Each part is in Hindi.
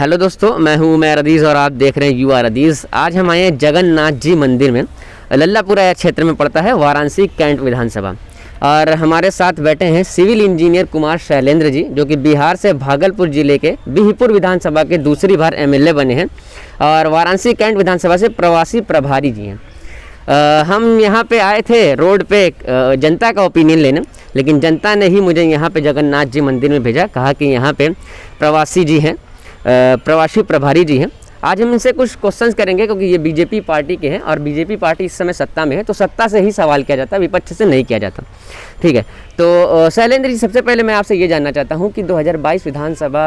हेलो दोस्तों, मैं हूं उमैर अदीज़ और आप देख रहे हैं यू आर अदीज़। आज हम आए हैं जगन्नाथ जी मंदिर में। लल्लापुरा क्षेत्र में पड़ता है, वाराणसी कैंट विधानसभा। और हमारे साथ बैठे हैं सिविल इंजीनियर कुमार शैलेंद्र जी, जो कि बिहार से भागलपुर जिले के बिहिपुर विधानसभा के दूसरी बार एमएलए बने हैं और वाराणसी कैंट विधानसभा से प्रवासी प्रभारी जी हैं। हम यहाँ पे आए थे रोड पे जनता का ओपिनियन लेने, लेकिन जनता ने ही मुझे यहाँ पे जगन्नाथ जी मंदिर में भेजा। कहा कि यहाँ पे प्रवासी जी हैं, प्रवासी प्रभारी जी हैं। आज हम इनसे कुछ क्वेश्चंस करेंगे, क्योंकि ये बीजेपी पार्टी के हैं और बीजेपी पार्टी इस समय सत्ता में है, तो सत्ता से ही सवाल किया जाता है, विपक्ष से नहीं किया जाता। ठीक है, तो शैलेंद्र जी, सबसे पहले मैं आपसे ये जानना चाहता हूँ कि 2022 विधानसभा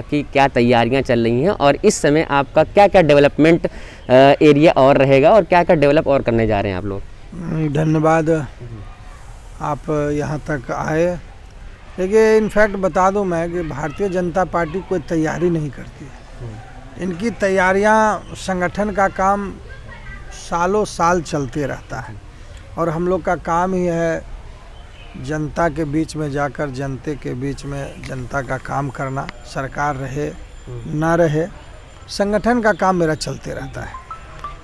की क्या तैयारियाँ चल रही हैं और इस समय आपका क्या क्या डेवलपमेंट एरिया और रहेगा और क्या क्या डेवलप और करने जा रहे हैं आप लोग? धन्यवाद, आप यहाँ तक आए। देखिए, इनफैक्ट बता दूं मैं कि भारतीय जनता पार्टी कोई तैयारी नहीं करती है। इनकी तैयारियां, संगठन का काम सालों साल चलते रहता है और हम लोग का काम ही है जनता के बीच में जाकर जनता के बीच में जनता का काम करना। सरकार रहे ना रहे, संगठन का काम मेरा चलते रहता है,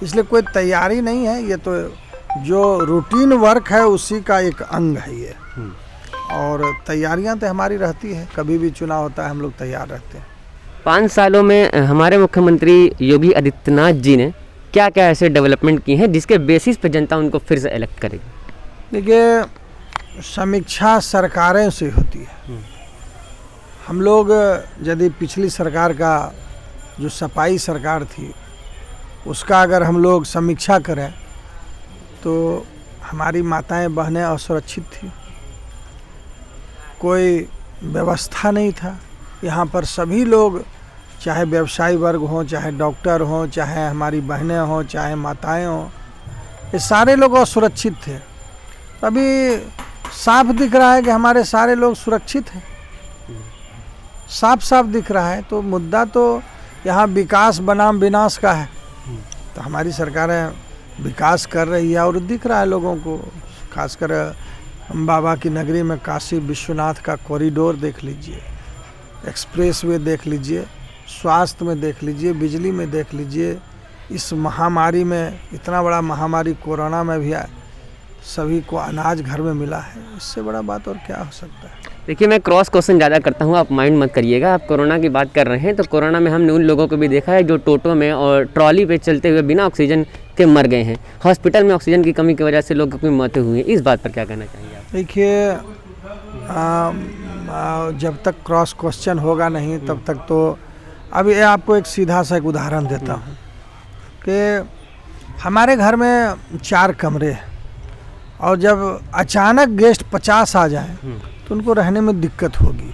इसलिए कोई तैयारी नहीं है। ये तो जो रूटीन वर्क है उसी का एक अंग है ये। और तैयारियां तो हमारी रहती है, कभी भी चुनाव होता है हम लोग तैयार रहते हैं। 5 सालों में हमारे मुख्यमंत्री योगी आदित्यनाथ जी ने क्या क्या ऐसे डेवलपमेंट किए हैं जिसके बेसिस पे जनता उनको फिर से इलेक्ट करेगी? देखिए, समीक्षा सरकारें से होती है। हम लोग यदि पिछली सरकार का जो सपाई सरकार थी उसका अगर हम लोग समीक्षा करें तो हमारी माताएं बहनें असुरक्षित थी, कोई व्यवस्था नहीं था। यहाँ पर सभी लोग, चाहे व्यवसायी वर्ग हों, चाहे डॉक्टर हों, चाहे हमारी बहनें हों, चाहे माताएं हों, ये सारे लोग असुरक्षित थे। अभी साफ दिख रहा है कि हमारे सारे लोग सुरक्षित हैं, साफ साफ दिख रहा है। तो मुद्दा तो यहाँ विकास बनाम विनाश का है। तो हमारी सरकारें विकास कर रही है और दिख रहा है लोगों को। खासकर बाबा की नगरी में काशी विश्वनाथ का कॉरिडोर देख लीजिए, एक्सप्रेसवे देख लीजिए, स्वास्थ्य में देख लीजिए, बिजली में देख लीजिए। इस महामारी में, इतना बड़ा महामारी कोरोना में भी सभी को अनाज घर में मिला है, इससे बड़ा बात और क्या हो सकता है? देखिए, मैं क्रॉस क्वेश्चन ज़्यादा करता हूँ, आप माइंड मत करिएगा। आप कोरोना की बात कर रहे हैं, तो कोरोना में हमने उन लोगों को भी देखा है जो टोटो में और ट्रॉली पे चलते हुए बिना ऑक्सीजन के मर गए हैं। हॉस्पिटल में ऑक्सीजन की कमी की वजह से लोगों की मौतें हुई हैं। इस बात पर क्या कहना चाहेंगे आप? देखिए, जब तक क्रॉस क्वेश्चन होगा नहीं तब तक तो अभी आपको एक सीधा सा एक उदाहरण देता हूँ कि हमारे घर में 4 कमरे हैं और जब अचानक गेस्ट 50 आ जाए तो उनको रहने में दिक्कत होगी।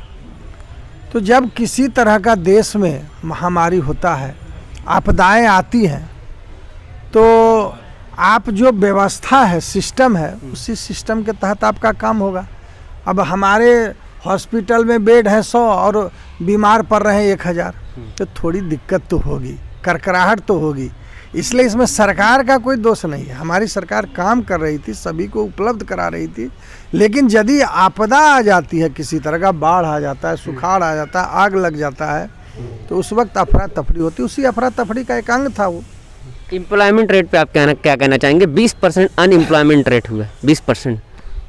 तो जब किसी तरह का देश में महामारी होता है, आपदाएं आती हैं, तो आप जो व्यवस्था है, सिस्टम है, उसी सिस्टम के तहत आपका काम होगा। अब हमारे हॉस्पिटल में बेड है 100 और बीमार पड़ रहे हैं 1000, तो थोड़ी दिक्कत तो होगी, करकराहट तो होगी। इसलिए इसमें सरकार का कोई दोष नहीं है। हमारी सरकार काम कर रही थी, सभी को उपलब्ध करा रही थी। लेकिन यदि आपदा आ जाती है, किसी तरह का बाढ़ आ जाता है, सुखाड़ आ जाता है, आग लग जाता है, तो उस वक्त अफरा तफरी होती है। उसी अफरा तफरी का एक अंग था वो। एम्प्लॉयमेंट रेट पे आप क्या कहना चाहेंगे? 20% अनएम्प्लॉयमेंट रेट हुआ, 20%।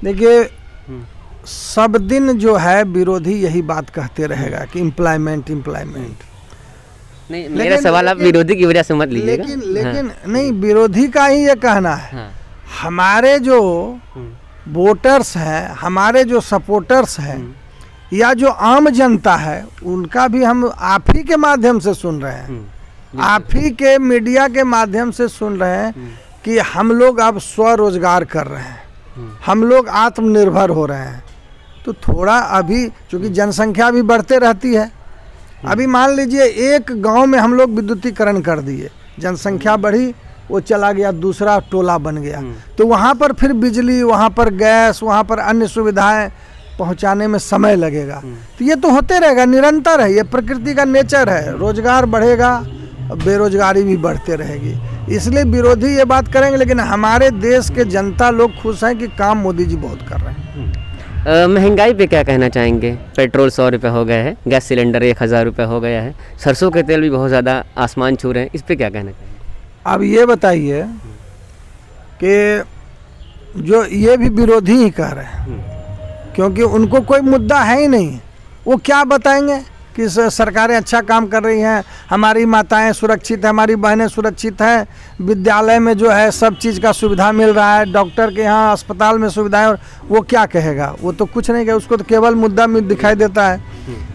देखिए, सब दिन जो है विरोधी यही बात कहते रहेगा कि एम्प्लॉयमेंट। नहीं, मेरा सवाल आप विरोधी की वजह से मत लीजिएगा। लेकिन नहीं, विरोधी का ही ये कहना है। हमारे जो वोटर्स हैं, हमारे जो सपोर्टर्स हैं, या जो आम जनता है, उनका भी हम आप ही के माध्यम से सुन रहे हैं, आप ही के मीडिया के माध्यम से सुन रहे हैं कि हम लोग अब स्वरोजगार कर रहे हैं, हम लोग आत्मनिर्भर हो रहे हैं। तो थोड़ा अभी, चूँकि जनसंख्या भी बढ़ते रहती है, अभी मान लीजिए एक गांव में हम लोग विद्युतीकरण कर दिए, जनसंख्या बढ़ी, वो चला गया, दूसरा टोला बन गया, तो वहाँ पर फिर बिजली, वहाँ पर गैस, वहाँ पर अन्य सुविधाएं पहुँचाने में समय लगेगा। तो ये तो होते रहेगा, निरंतर है, ये प्रकृति का नेचर है। रोजगार बढ़ेगा, बेरोजगारी भी बढ़ते रहेगी। इसलिए विरोधी ये बात करेंगे, लेकिन हमारे देश के जनता लोग खुश हैं कि काम मोदी जी बहुत कर रहे हैं। महंगाई पे क्या कहना चाहेंगे? पेट्रोल 100 रुपये हो गया है, गैस सिलेंडर 1000 रुपये हो गया है, सरसों के तेल भी बहुत ज़्यादा आसमान छू रहे हैं, इस पे क्या कहना चाहेंगे? अब ये बताइए कि जो ये भी विरोधी ही कह रहे हैं, क्योंकि उनको कोई मुद्दा है ही नहीं। वो क्या बताएंगे कि सरकारें अच्छा काम कर रही हैं, हमारी माताएं सुरक्षित हैं, हमारी बहनें सुरक्षित हैं, विद्यालय में जो है सब चीज़ का सुविधा मिल रहा है, डॉक्टर के यहाँ अस्पताल में सुविधाएं, और वो क्या कहेगा? वो तो कुछ नहीं कहे, उसको तो केवल मुद्दा में दिखाई देता है।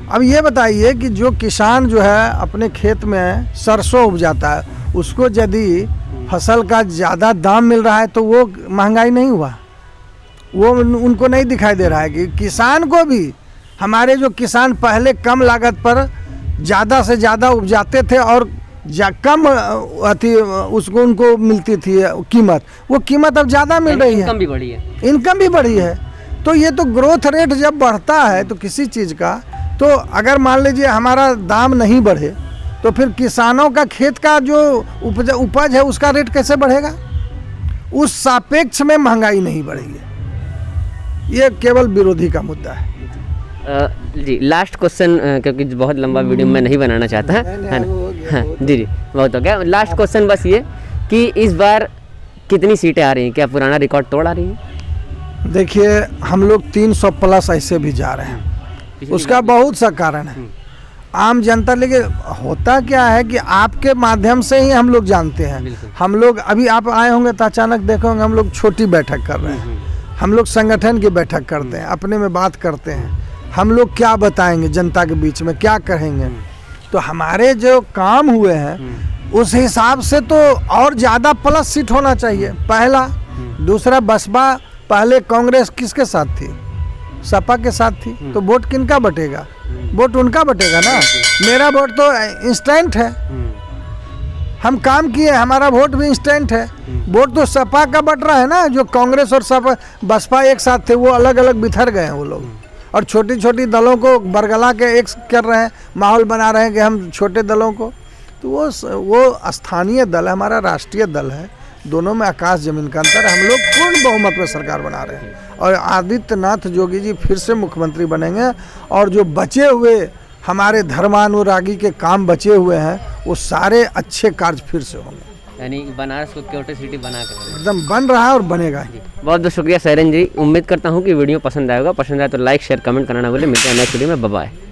अब ये बताइए कि जो किसान जो है अपने खेत में सरसों उपजाता है, उसको यदि फसल का ज़्यादा दाम मिल रहा है तो वो महंगाई नहीं हुआ? वो उनको नहीं दिखाई दे रहा है कि किसान को भी, हमारे जो किसान पहले कम लागत पर ज़्यादा से ज़्यादा उपजाते थे और कम अति उसको उनको मिलती थी कीमत, वो कीमत अब ज़्यादा मिल रही है, इनकम भी बढ़ी है। इनकम भी बढ़ी है। तो ये तो ग्रोथ रेट जब बढ़ता है तो किसी चीज़ का, तो अगर मान लीजिए हमारा दाम नहीं बढ़े तो फिर किसानों का खेत का जो उपज है उसका रेट कैसे बढ़ेगा? उस सापेक्ष में महंगाई नहीं बढ़ी है। ये केवल विरोधी का मुद्दा है। जी लास्ट क्वेश्चन, क्योंकि बहुत लंबा वीडियो मैं नहीं बनाना चाहता है ना। हाँ जी बहुत हो गया। लास्ट क्वेश्चन बस ये कि इस बार कितनी सीटें आ रही हैं? क्या पुराना रिकॉर्ड तोड़ आ रही हैं? देखिए हम लोग 300 प्लस ऐसे भी जा रहे हैं, उसका बहुत सा कारण है। आम जनता, लेकिन होता क्या है कि आपके माध्यम से ही हम लोग जानते हैं। हम लोग अभी आप आए होंगे तो अचानक देखोगे हम लोग छोटी बैठक कर रहे हैं, हम लोग संगठन की बैठक करते हैं, अपने में बात करते हैं, हम लोग क्या बताएंगे जनता के बीच में, क्या कहेंगे। तो हमारे जो काम हुए हैं उस हिसाब से तो और ज़्यादा प्लस सीट होना चाहिए, पहला। दूसरा, बसपा पहले कांग्रेस किसके साथ थी? सपा के साथ थी, तो वोट किनका बटेगा? वोट उनका बटेगा ना। मेरा वोट तो इंस्टेंट है, हम काम किए, हमारा वोट भी इंस्टेंट है। वोट तो सपा का बट रहा है ना, जो कांग्रेस और सपा बसपा एक साथ थे वो अलग अलग बिखर गए हैं वो लोग, और छोटी छोटी दलों को बरगला के एक कर रहे हैं, माहौल बना रहे हैं कि हम छोटे दलों को। तो वो स्थानीय दल है, हमारा राष्ट्रीय दल है, दोनों में आकाश जमीन का अंतर है। हम लोग पूर्ण बहुमत में सरकार बना रहे हैं और आदित्यनाथ जोगी जी फिर से मुख्यमंत्री बनेंगे। और जो बचे हुए हमारे धर्मानुरागी के काम बचे हुए हैं वो सारे अच्छे कार्य फिर से होंगे। यानी बनारस को क्योटे सिटी बना कर एकदम बन रहा है और बनेगा। बहुत बहुत शुक्रिया सैरन जी। उम्मीद करता हूँ कि वीडियो पसंद आएगा। पसंद आए तो लाइक शेयर कमेंट करना ना भूलें। मिलते हैं नेक्स्ट वीडियो में। Bye bye.